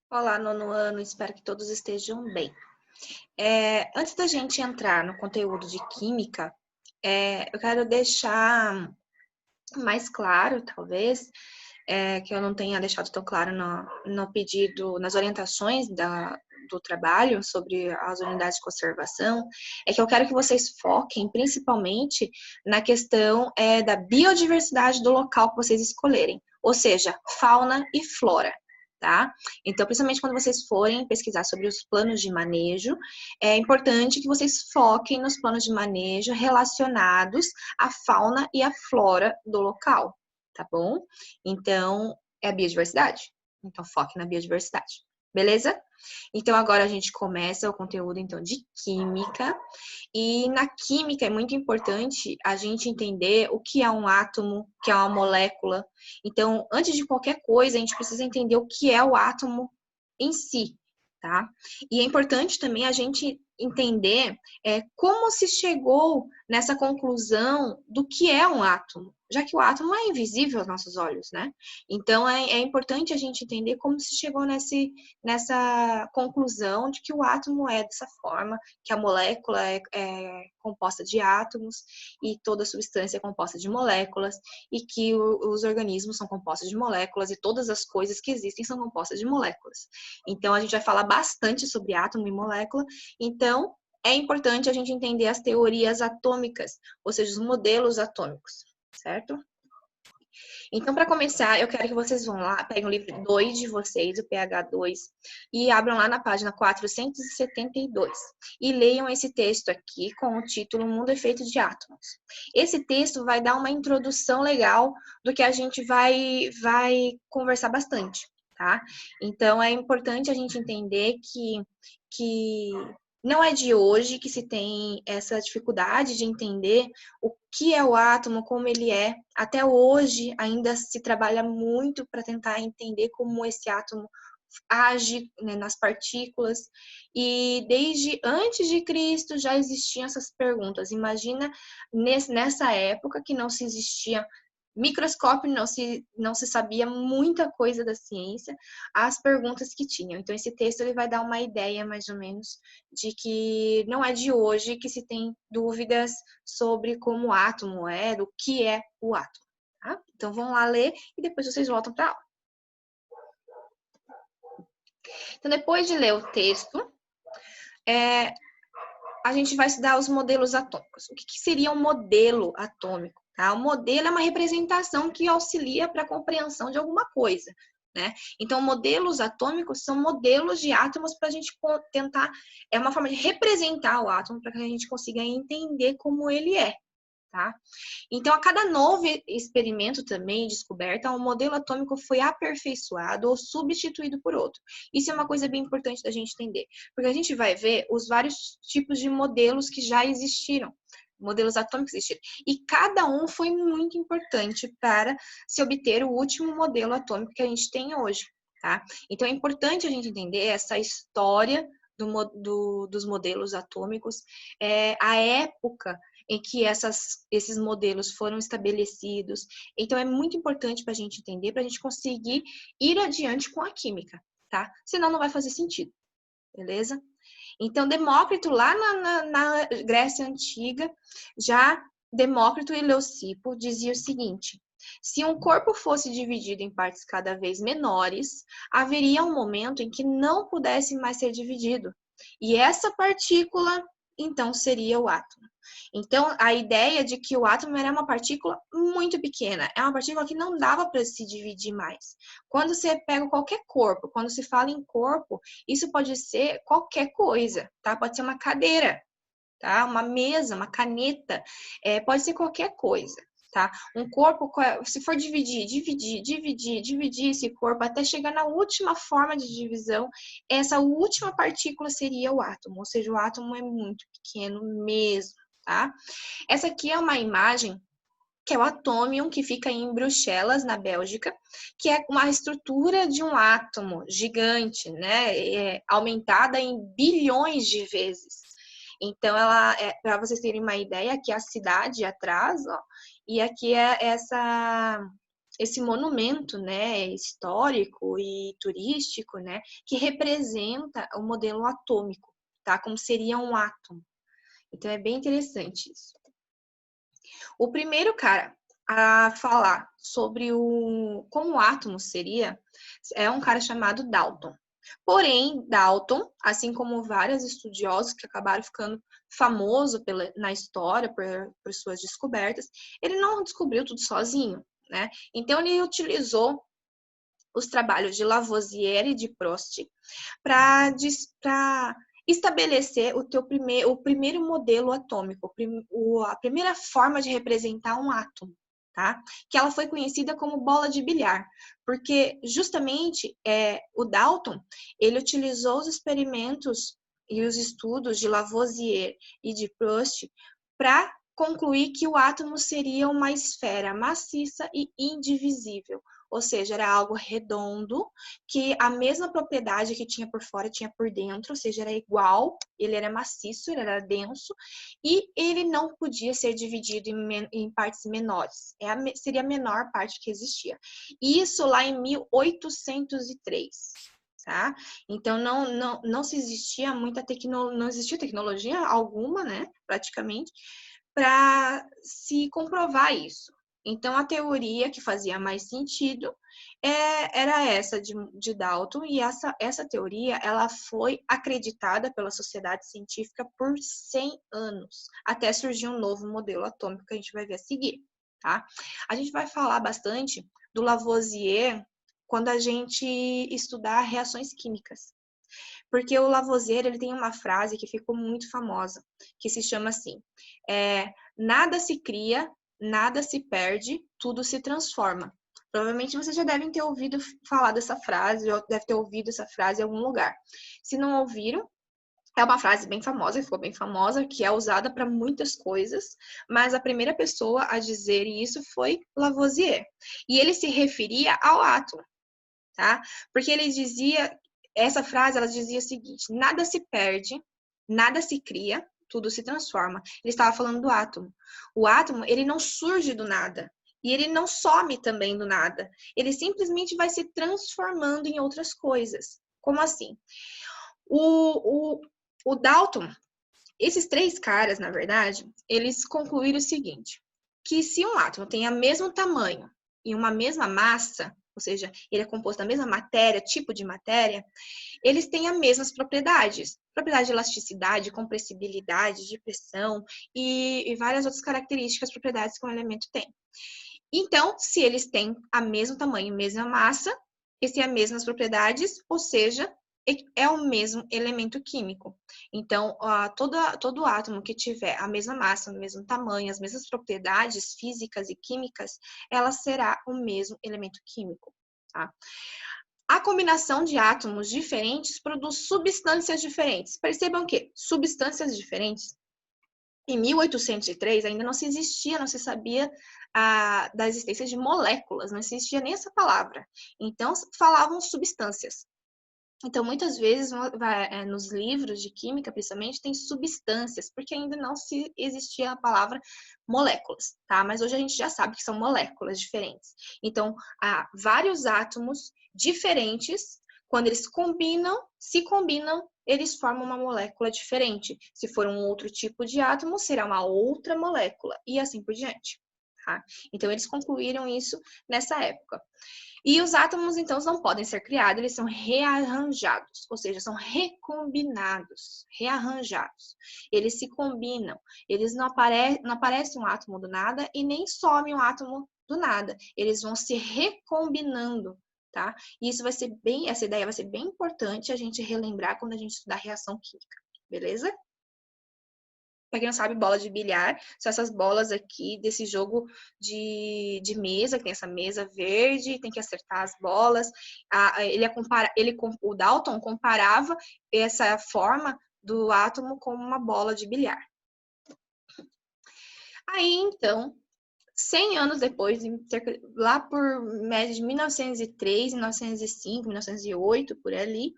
Olá, nono ano, espero que todos estejam bem. Antes da gente entrar no conteúdo de química, eu quero deixar mais claro, talvez, que eu não tenha deixado tão claro no pedido, nas orientações do trabalho sobre as unidades de conservação, é que eu quero que vocês foquem principalmente na questão da biodiversidade do local que vocês escolherem, ou seja, fauna e flora. Tá? Então, principalmente quando vocês forem pesquisar sobre os planos de manejo, é importante que vocês foquem nos planos de manejo relacionados à fauna e à flora do local, tá bom? Então, é a biodiversidade. Então, foque na biodiversidade. Beleza? Então, agora a gente começa o conteúdo, então, de química. E na química é muito importante a gente entender o que é um átomo, o que é uma molécula. Então, antes de qualquer coisa, a gente precisa entender o que é o átomo em si, tá? E é importante também a gente entender como se chegou nessa conclusão do que é um átomo, já que o átomo é invisível aos nossos olhos, né? Então, é importante a gente entender como se chegou nessa conclusão de que o átomo é dessa forma, que a molécula é composta de átomos e toda substância é composta de moléculas e que os organismos são compostos de moléculas e todas as coisas que existem são compostas de moléculas. Então, a gente vai falar bastante sobre átomo e molécula. Então, é importante a gente entender as teorias atômicas, ou seja, os modelos atômicos, certo? Então, para começar, eu quero que vocês vão lá, peguem o livro 2 de vocês, o PH2, e abram lá na página 472 e leiam esse texto aqui com o título Mundo e Efeito de Átomos. Esse texto vai dar uma introdução legal do que a gente vai conversar bastante, tá? Então, é importante a gente entender que não é de hoje que se tem essa dificuldade de entender o que é o átomo, como ele é. Até hoje ainda se trabalha muito para tentar entender como esse átomo age, né, nas partículas. E desde antes de Cristo já existiam essas perguntas. Imagina nessa época que não se existia microscópio, não se sabia muita coisa da ciência, as perguntas que tinham. Então, esse texto ele vai dar uma ideia, mais ou menos, de que não é de hoje que se tem dúvidas sobre como o átomo é, do que é o átomo. Tá? Então, vão lá ler e depois vocês voltam para a aula. Então, depois de ler o texto, a gente vai estudar os modelos atômicos. O que seria um modelo atômico? Tá? O modelo é uma representação que auxilia para a compreensão de alguma coisa. Né? Então, modelos atômicos são modelos de átomos para a gente tentar, é uma forma de representar o átomo para que a gente consiga entender como ele é. Tá? Então, a cada novo experimento também, descoberta, um modelo atômico foi aperfeiçoado ou substituído por outro. Isso é uma coisa bem importante da gente entender, porque a gente vai ver os vários tipos de modelos que já existiram, modelos atômicos existiram, e cada um foi muito importante para se obter o último modelo atômico que a gente tem hoje. Tá? Então, é importante a gente entender essa história dos modelos atômicos, a época em que esses modelos foram estabelecidos. Então, é muito importante para a gente entender, para a gente conseguir ir adiante com a química, tá? Senão não vai fazer sentido, beleza? Então, Demócrito, lá na Grécia Antiga, já Demócrito e Leucipo dizia o seguinte: se um corpo fosse dividido em partes cada vez menores, haveria um momento em que não pudesse mais ser dividido. E essa partícula, então, seria o átomo. Então, a ideia de que o átomo era uma partícula muito pequena, é uma partícula que não dava para se dividir mais. Quando você pega qualquer corpo, quando se fala em corpo, isso pode ser qualquer coisa, tá? Pode ser uma cadeira, tá? Uma mesa, uma caneta, pode ser qualquer coisa. Tá? Um corpo, se for dividir esse corpo até chegar na última forma de divisão, essa última partícula seria o átomo, ou seja, o átomo é muito pequeno mesmo, tá? Essa aqui é uma imagem que é o Atomium, que fica em Bruxelas, na Bélgica, que é uma estrutura de um átomo gigante, né? Aumentada em bilhões de vezes. Então, para vocês terem uma ideia, aqui é a cidade atrás, ó, e aqui é esse monumento, né, histórico e turístico, né, que representa o modelo atômico, tá? Como seria um átomo. Então é bem interessante isso. O primeiro cara a falar sobre como o átomo seria é um cara chamado Dalton. Porém, Dalton, assim como vários estudiosos que acabaram ficando famosos na história por suas descobertas, ele não descobriu tudo sozinho, né? Então, ele utilizou os trabalhos de Lavoisier e de Prost para estabelecer o primeiro modelo atômico, a primeira forma de representar um átomo, tá? Que ela foi conhecida como bola de bilhar, porque justamente o Dalton, ele utilizou os experimentos e os estudos de Lavoisier e de Prost para concluir que o átomo seria uma esfera maciça e indivisível, ou seja, era algo redondo, que a mesma propriedade que tinha por fora tinha por dentro, ou seja, era igual, ele era maciço, ele era denso, e ele não podia ser dividido em partes menores. Seria a menor parte que existia. Isso lá em 1803. Tá? Então não se existia não existia tecnologia alguma, né, praticamente, para se comprovar isso. Então, a teoria que fazia mais sentido era essa de Dalton, e essa teoria ela foi acreditada pela sociedade científica por 100 anos, até surgir um novo modelo atômico que a gente vai ver a seguir. Tá? A gente vai falar bastante do Lavoisier quando a gente estudar reações químicas. Porque o Lavoisier, ele tem uma frase que ficou muito famosa, que se chama assim, nada se cria, nada se perde, tudo se transforma. Provavelmente vocês já devem ter ouvido falar dessa frase, ou deve ter ouvido essa frase em algum lugar. Se não ouviram, é uma frase bem famosa, ficou bem famosa, que é usada para muitas coisas, mas a primeira pessoa a dizer isso foi Lavoisier. E ele se referia ao átomo, tá? Porque ele dizia, essa frase, ela dizia o seguinte, nada se perde, nada se cria, tudo se transforma. Ele estava falando do átomo. O átomo, ele não surge do nada. E ele não some também do nada. Ele simplesmente vai se transformando em outras coisas. Como assim? O Dalton, esses três caras, na verdade, eles concluíram o seguinte, que se um átomo tem o mesmo tamanho e uma mesma massa, ou seja, ele é composto da mesma matéria, tipo de matéria, eles têm as mesmas propriedades. Propriedade de elasticidade, compressibilidade, de pressão e várias outras características, propriedades que um elemento tem. Então, se eles têm o mesmo tamanho, mesma massa, e se as mesmas propriedades, ou seja, é o mesmo elemento químico. Então, todo átomo que tiver a mesma massa, o mesmo tamanho, as mesmas propriedades físicas e químicas, ela será o mesmo elemento químico. Tá? A combinação de átomos diferentes produz substâncias diferentes. Percebam que substâncias diferentes, em 1803 ainda não se existia, não se sabia da existência de moléculas, não existia nem essa palavra. Então, falavam substâncias. Então, muitas vezes, nos livros de química, principalmente, tem substâncias, porque ainda não se existia a palavra moléculas, tá? Mas hoje a gente já sabe que são moléculas diferentes. Então, há vários átomos diferentes, quando eles se combinam, eles formam uma molécula diferente. Se for um outro tipo de átomo, será uma outra molécula, e assim por diante, tá? Então, eles concluíram isso nessa época. E os átomos, então, não podem ser criados, eles são rearranjados, ou seja, são recombinados, rearranjados. Eles se combinam, eles não aparece um átomo do nada e nem some um átomo do nada. Eles vão se recombinando, tá? E isso essa ideia vai ser bem importante a gente relembrar quando a gente estudar reação química, beleza? Para quem não sabe, bola de bilhar são essas bolas aqui desse jogo de mesa, que tem essa mesa verde, tem que acertar as bolas. O Dalton comparava essa forma do átomo com uma bola de bilhar. Aí, então, 100 anos depois, lá por média de 1903, 1905, 1908, por ali,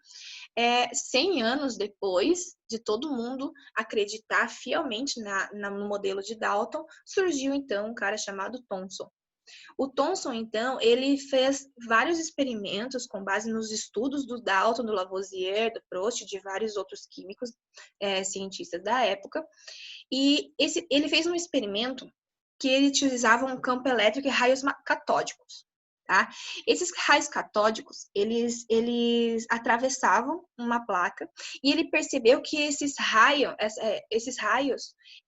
100 anos depois de todo mundo acreditar fielmente no modelo de Dalton, surgiu então um cara chamado Thomson. O Thomson, então, ele fez vários experimentos com base nos estudos do Dalton, do Lavoisier, do Prost, de vários outros químicos, cientistas da época. E ele fez um experimento que ele utilizava um campo elétrico e raios catódicos. Tá? Esses raios catódicos, eles atravessavam uma placa e ele percebeu que esses raios,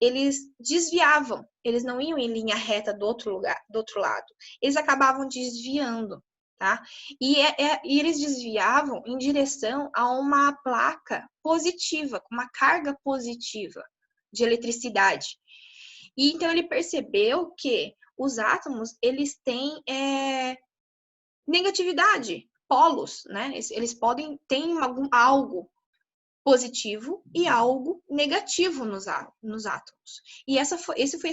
eles desviavam, eles não iam em linha reta do outro lado, eles acabavam desviando, tá? E eles desviavam em direção a uma placa positiva, com uma carga positiva de eletricidade. E então ele percebeu que os átomos, eles têm negatividade, polos, né? Eles podem ter algo positivo e algo negativo nos átomos. E esse foi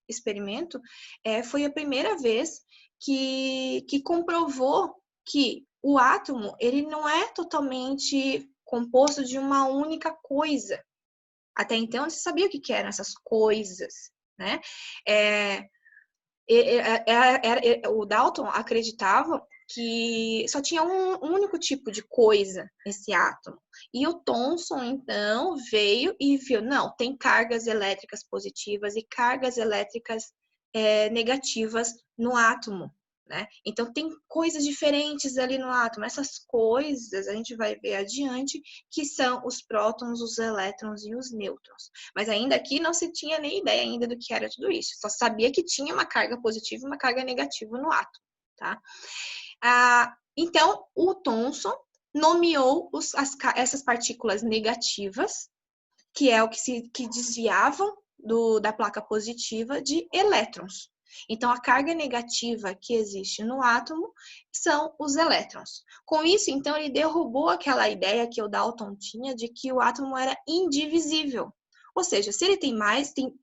experimento foi a primeira vez que comprovou que o átomo ele não é totalmente composto de uma única coisa. Até então, você sabia o que eram essas coisas, né? O Dalton acreditava que só tinha um único tipo de coisa nesse átomo. E o Thomson, então, veio e viu, não, tem cargas elétricas positivas e cargas elétricas negativas no átomo, né? Então, tem coisas diferentes ali no átomo. Essas coisas, a gente vai ver adiante, que são os prótons, os elétrons e os nêutrons. Mas ainda aqui não se tinha nem ideia ainda do que era tudo isso. Só sabia que tinha uma carga positiva e uma carga negativa no átomo, tá? Então, o Thomson nomeou essas partículas negativas, que é o que desviavam da placa positiva, de elétrons. Então, a carga negativa que existe no átomo são os elétrons. Com isso, então, ele derrubou aquela ideia que o Dalton tinha de que o átomo era indivisível. Ou seja, se ele tem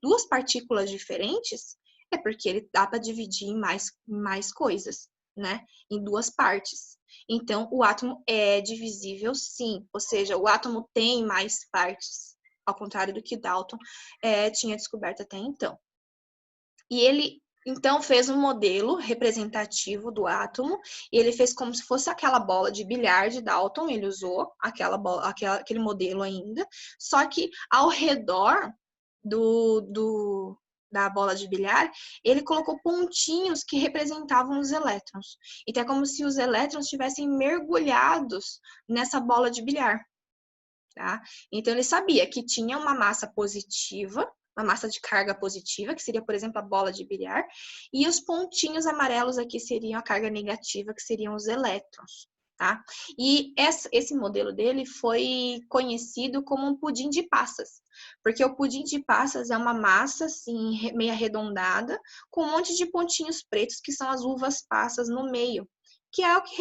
duas partículas diferentes, é porque ele dá para dividir em mais coisas, né? Em duas partes. Então, o átomo é divisível, sim. Ou seja, o átomo tem mais partes, ao contrário do que Dalton tinha descoberto até então. E ele, então, fez um modelo representativo do átomo, e ele fez como se fosse aquela bola de bilhar de Dalton, ele usou aquele modelo ainda, só que ao redor da bola de bilhar, ele colocou pontinhos que representavam os elétrons. Então, é como se os elétrons estivessem mergulhados nessa bola de bilhar. Tá? Então, ele sabia que tinha uma massa positiva, uma massa de carga positiva, que seria, por exemplo, a bola de bilhar, e os pontinhos amarelos aqui seriam a carga negativa, que seriam os elétrons. Tá? E esse modelo dele foi conhecido como um pudim de passas, porque o pudim de passas é uma massa assim, meio arredondada, com um monte de pontinhos pretos, que são as uvas passas no meio, que é o que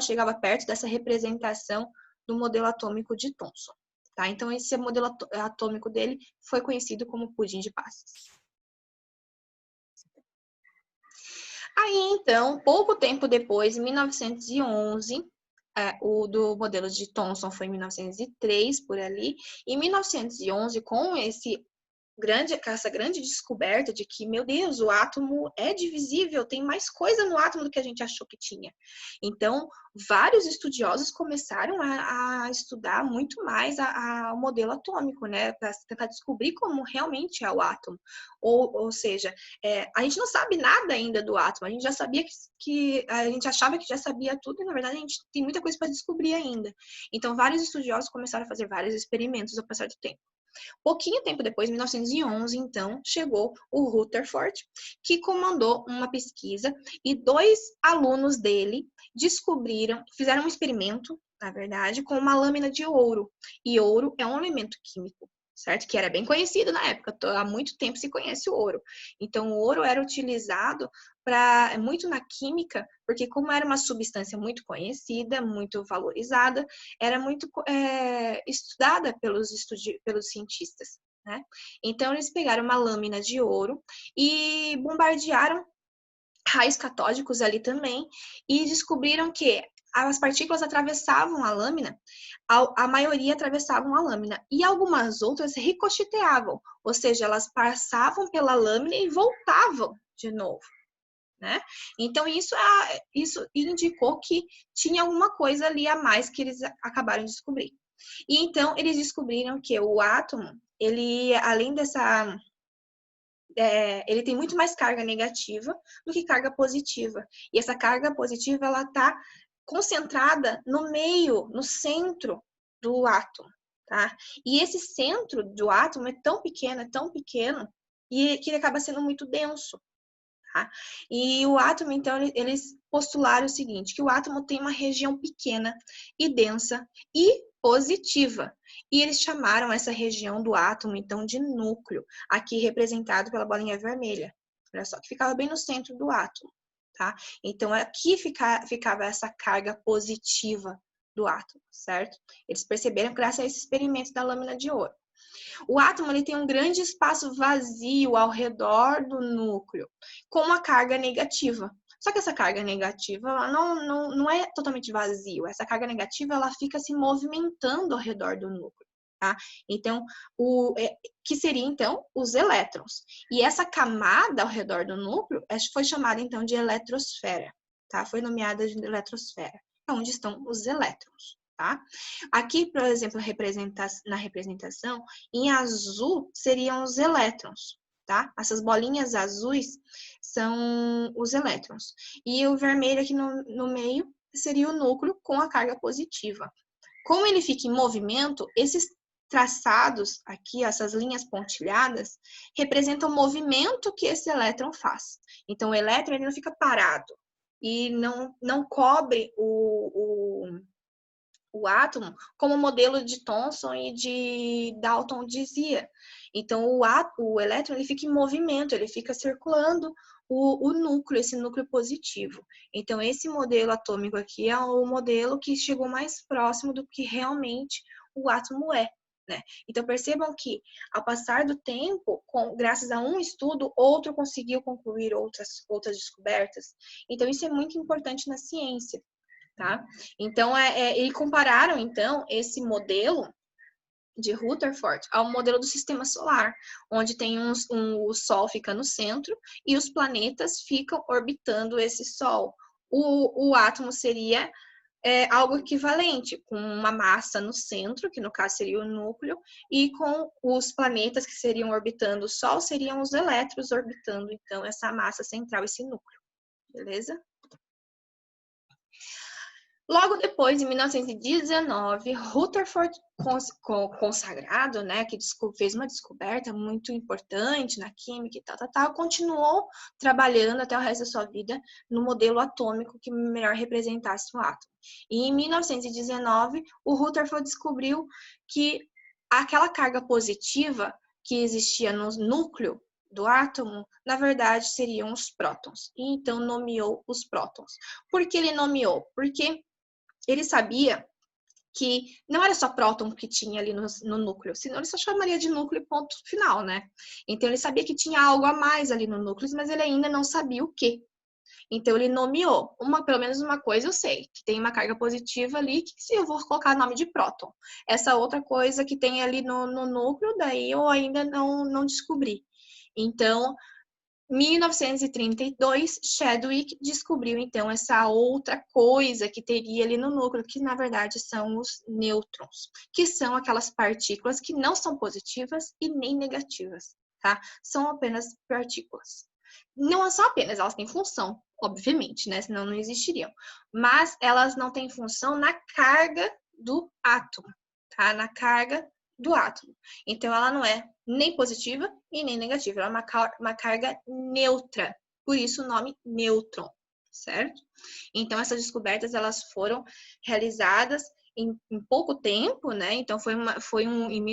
chegava perto dessa representação do modelo atômico de Thomson. Tá? Então, esse modelo atômico dele foi conhecido como pudim de passas. Aí, então, pouco tempo depois, em 1911, o do modelo de Thomson foi em 1903, por ali. Em 1911, com essa grande descoberta de que, meu Deus, o átomo é divisível, tem mais coisa no átomo do que a gente achou que tinha. Então, vários estudiosos começaram a estudar muito mais o modelo atômico, né, para tentar descobrir como realmente é o átomo. Ou seja, a gente não sabe nada ainda do átomo, a gente já sabia que a gente achava que já sabia tudo, e na verdade a gente tem muita coisa para descobrir ainda. Então, vários estudiosos começaram a fazer vários experimentos ao passar do tempo. Pouquinho tempo depois, em 1911, então, chegou o Rutherford, que comandou uma pesquisa e 2 alunos dele fizeram um experimento, na verdade, com uma lâmina de ouro. E ouro é um elemento químico, certo? Que era bem conhecido na época, há muito tempo se conhece o ouro. Então, o ouro era utilizado muito na química, porque como era uma substância muito conhecida, muito valorizada, era muito estudada pelos cientistas, né? Então, eles pegaram uma lâmina de ouro e bombardearam raios catódicos ali também e descobriram que as partículas atravessavam a lâmina, a maioria atravessavam a lâmina e algumas outras ricocheteavam, ou seja, elas passavam pela lâmina e voltavam de novo. né? Então, isso indicou que tinha alguma coisa ali a mais que eles acabaram de descobrir. E então, eles descobriram que o átomo, ele, além dessa... ele tem muito mais carga negativa do que carga positiva. E essa carga positiva, ela está concentrada no meio, no centro do átomo, tá? E esse centro do átomo é tão pequeno, e que ele acaba sendo muito denso. Tá? E o átomo, então, eles postularam o seguinte, que o átomo tem uma região pequena e densa e positiva. E eles chamaram essa região do átomo, então, de núcleo, aqui representado pela bolinha vermelha. Olha só, que ficava bem no centro do átomo, tá? Então, aqui ficava essa carga positiva do átomo, certo? Eles perceberam graças a esse experimento da lâmina de ouro. O átomo ele tem um grande espaço vazio ao redor do núcleo, com uma carga negativa. Só que essa carga negativa ela não é totalmente vazio. Essa carga negativa ela fica se movimentando ao redor do núcleo. Tá? Então, que seria então os elétrons. E essa camada ao redor do núcleo foi chamada então de eletrosfera. Tá? Foi nomeada de eletrosfera. É onde estão os elétrons. Tá? Aqui, por exemplo, na representação, em azul seriam os elétrons, tá? Essas bolinhas azuis são os elétrons. E o vermelho aqui no meio seria o núcleo com a carga positiva. Como ele fica em movimento, esses traçados aqui, essas linhas pontilhadas, representam o movimento que esse elétron faz. Então, o elétron ele não fica parado e não cobre o átomo, como o modelo de Thomson e de Dalton dizia. Então, o elétron ele fica em movimento, ele fica circulando o núcleo, esse núcleo positivo. Então, esse modelo atômico aqui é o modelo que chegou mais próximo do que realmente o átomo é. Né? Então, percebam que, ao passar do tempo, graças a um estudo, outro conseguiu concluir outras descobertas. Então, isso é muito importante na ciência. Tá? Então, eles compararam, então, esse modelo de Rutherford ao modelo do sistema solar, onde tem o Sol fica no centro e os planetas ficam orbitando esse Sol. O átomo seria algo equivalente, com uma massa no centro, que no caso seria o núcleo, e com os planetas que seriam orbitando o Sol, seriam os elétrons orbitando, então, essa massa central, esse núcleo. Beleza? Logo depois, em 1919, Rutherford, consagrado, né, que fez uma descoberta muito importante na química e tal, continuou trabalhando até o resto da sua vida no modelo atômico que melhor representasse o átomo. E em 1919, o Rutherford descobriu que aquela carga positiva que existia no núcleo do átomo, na verdade, seriam os prótons. E então nomeou os prótons. Por que ele nomeou? Porque ele sabia que não era só próton que tinha ali no núcleo, senão ele só chamaria de núcleo ponto final, né? Então ele sabia que tinha algo a mais ali no núcleo, mas ele ainda não sabia o que. Então ele nomeou, pelo menos uma coisa eu sei, que tem uma carga positiva ali, que se eu vou colocar nome de próton. Essa outra coisa que tem ali no núcleo, daí eu ainda não descobri. Então, 1932, Chadwick descobriu, então, essa outra coisa que teria ali no núcleo, que, na verdade, são os nêutrons, que são aquelas partículas que não são positivas e nem negativas, tá? São apenas partículas. Não são apenas, elas têm função, obviamente, né? Senão não existiriam. Mas elas não têm função na carga do átomo, tá? Na carga do átomo. Então, ela não é nem positiva e nem negativa. Ela é uma carga neutra. Por isso, o nome nêutron, certo? Então, essas descobertas, elas foram realizadas em pouco tempo, né? Então, em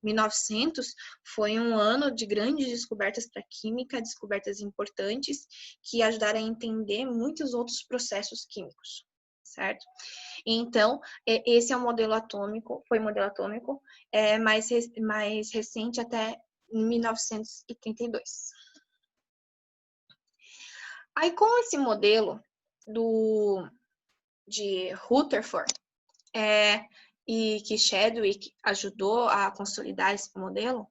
1900 foi um ano de grandes descobertas para a química, descobertas importantes que ajudaram a entender muitos outros processos químicos, certo? Então, esse é o modelo atômico, foi o modelo atômico mais recente até 1932. Aí, com esse modelo de Rutherford, e que Chadwick ajudou a consolidar esse modelo,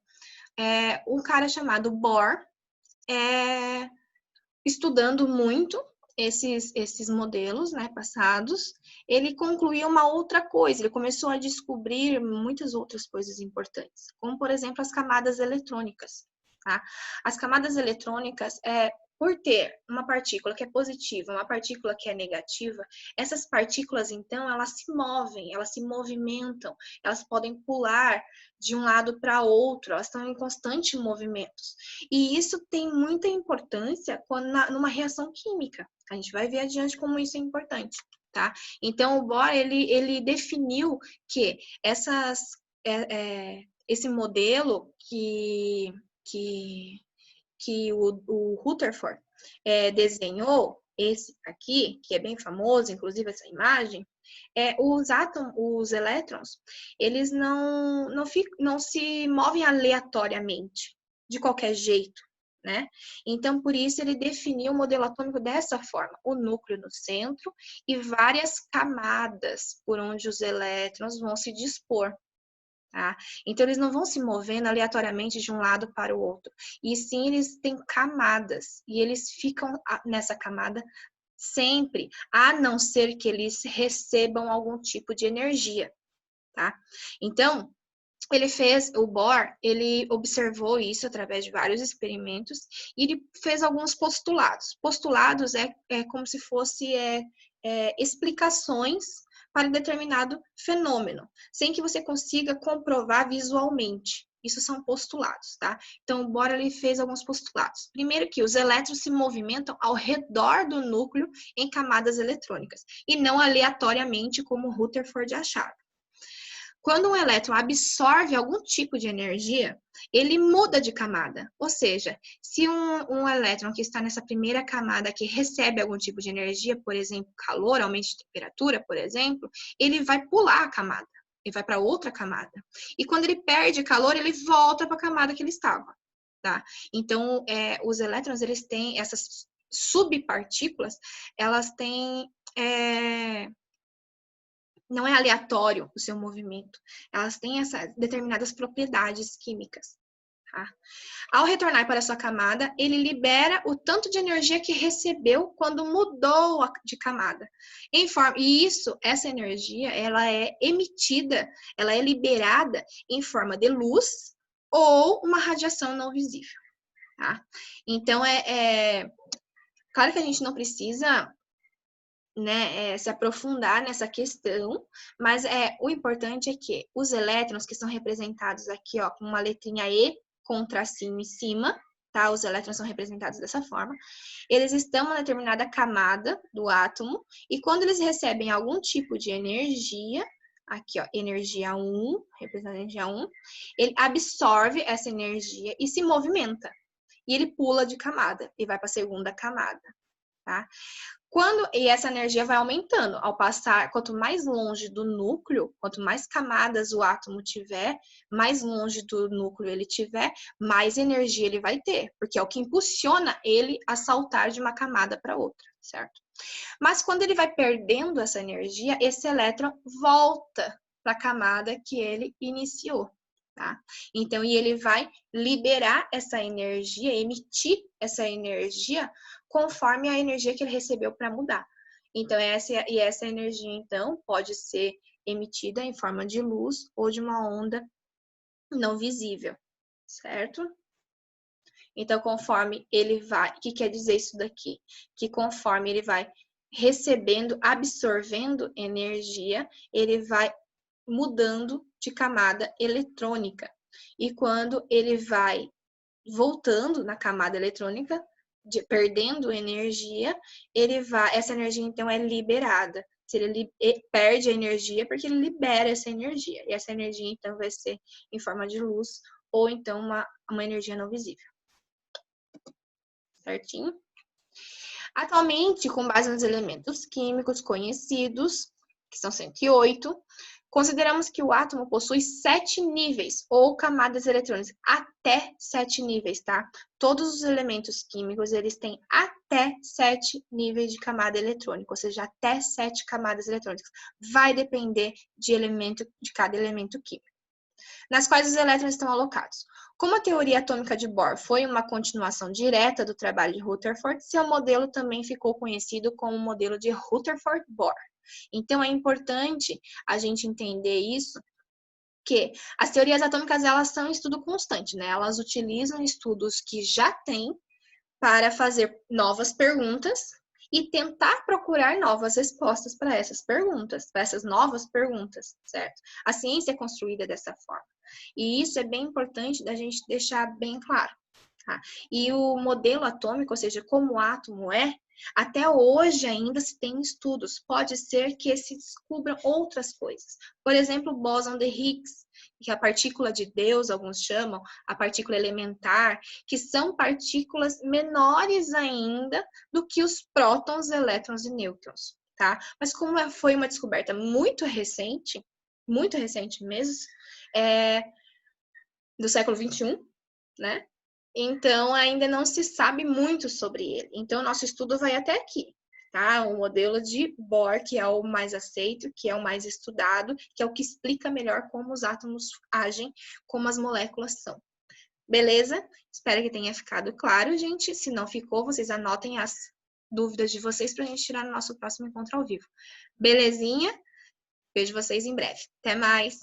um cara chamado Bohr estudando muito esses modelos, né, passados, ele concluiu uma outra coisa, ele começou a descobrir muitas outras coisas importantes, como, por exemplo, as camadas eletrônicas, tá? As camadas eletrônicas, por ter uma partícula que é positiva, uma partícula que é negativa, essas partículas, então, elas se movem, elas se movimentam, elas podem pular de um lado para outro, elas estão em constante movimento. E isso tem muita importância numa reação química. A gente vai ver adiante como isso é importante, tá? Então, o Bohr, ele definiu que esse modelo que o Rutherford desenhou, esse aqui, que é bem famoso, inclusive essa imagem, os elétrons, eles não se movem aleatoriamente, de qualquer jeito, né? Então, por isso, ele definiu o modelo atômico dessa forma, o núcleo no centro e várias camadas por onde os elétrons vão se dispor. Tá? Então, eles não vão se movendo aleatoriamente de um lado para o outro. E sim, eles têm camadas. E eles ficam nessa camada sempre, a não ser que eles recebam algum tipo de energia. Tá? Então, o Bohr, ele observou isso através de vários experimentos e ele fez alguns postulados. Postulados é como se fosse explicações para um determinado fenômeno, sem que você consiga comprovar visualmente. Isso são postulados, tá? Então, o Bohr, ele fez alguns postulados. Primeiro que os elétrons se movimentam ao redor do núcleo em camadas eletrônicas, e não aleatoriamente, como Rutherford achava. Quando um elétron absorve algum tipo de energia, ele muda de camada. Ou seja, se um elétron que está nessa primeira camada que recebe algum tipo de energia, por exemplo, calor, aumento de temperatura, por exemplo, ele vai pular a camada. Ele vai para outra camada. E quando ele perde calor, ele volta para a camada que ele estava. Tá? Então, os elétrons, eles têm essas subpartículas, elas têm... não é aleatório o seu movimento. Elas têm essas determinadas propriedades químicas. Tá? Ao retornar para a sua camada, ele libera o tanto de energia que recebeu quando mudou de camada. E essa energia, ela é emitida, ela é liberada em forma de luz ou uma radiação não visível. Tá? Então, claro que a gente não precisa, né, se aprofundar nessa questão, mas o importante é que os elétrons que são representados aqui, ó, com uma letrinha E com um tracinho em cima, tá? Os elétrons são representados dessa forma. Eles estão em uma determinada camada do átomo e quando eles recebem algum tipo de energia, aqui, ó, energia 1, representando a energia 1, ele absorve essa energia e se movimenta. E ele pula de camada e vai para a segunda camada, tá? E essa energia vai aumentando ao passar, quanto mais longe do núcleo, quanto mais camadas o átomo tiver, mais longe do núcleo ele tiver, mais energia ele vai ter, porque é o que impulsiona ele a saltar de uma camada para outra, certo? Mas quando ele vai perdendo essa energia, esse elétron volta para a camada que ele iniciou. Tá? Então, e ele vai liberar essa energia, emitir essa energia conforme a energia que ele recebeu para mudar. Então, essa energia, então, pode ser emitida em forma de luz ou de uma onda não visível, certo? Então, conforme ele vai... O que quer dizer isso daqui? Que conforme ele vai recebendo, absorvendo energia, ele vai mudando de camada eletrônica. E quando ele vai voltando na camada eletrônica, perdendo energia, essa energia então é liberada. Se ele perde a energia, porque ele libera essa energia. E essa energia então vai ser em forma de luz ou então uma energia não visível. Certinho? Atualmente, com base nos elementos químicos conhecidos, que são 108, consideramos que o átomo possui 7 níveis ou camadas eletrônicas, até 7 níveis, tá? Todos os elementos químicos, eles têm até 7 níveis de camada eletrônica, ou seja, até 7 camadas eletrônicas. Vai depender de cada elemento químico. nas quais os elétrons estão alocados. Como a teoria atômica de Bohr foi uma continuação direta do trabalho de Rutherford, seu modelo também ficou conhecido como modelo de Rutherford-Bohr. Então, é importante a gente entender isso, que as teorias atômicas, elas são um estudo constante, né? Elas utilizam estudos que já têm para fazer novas perguntas e tentar procurar novas respostas para essas perguntas, para essas novas perguntas, certo? A ciência é construída dessa forma. E isso é bem importante da gente deixar bem claro. Tá? E o modelo atômico, ou seja, como o átomo é, até hoje ainda se tem estudos. Pode ser que se descubram outras coisas. Por exemplo, o bóson de Higgs, que é a partícula de Deus, alguns chamam, a partícula elementar, que são partículas menores ainda do que os prótons, elétrons e nêutrons, tá? Mas como foi uma descoberta muito recente mesmo, do século XXI, né? Então, ainda não se sabe muito sobre ele. Então, nosso estudo vai até aqui, tá? O modelo de Bohr, que é o mais aceito, que é o mais estudado, que é o que explica melhor como os átomos agem, como as moléculas são. Beleza? Espero que tenha ficado claro, gente. Se não ficou, vocês anotem as dúvidas de vocês para a gente tirar no nosso próximo encontro ao vivo. Belezinha? Vejo vocês em breve. Até mais!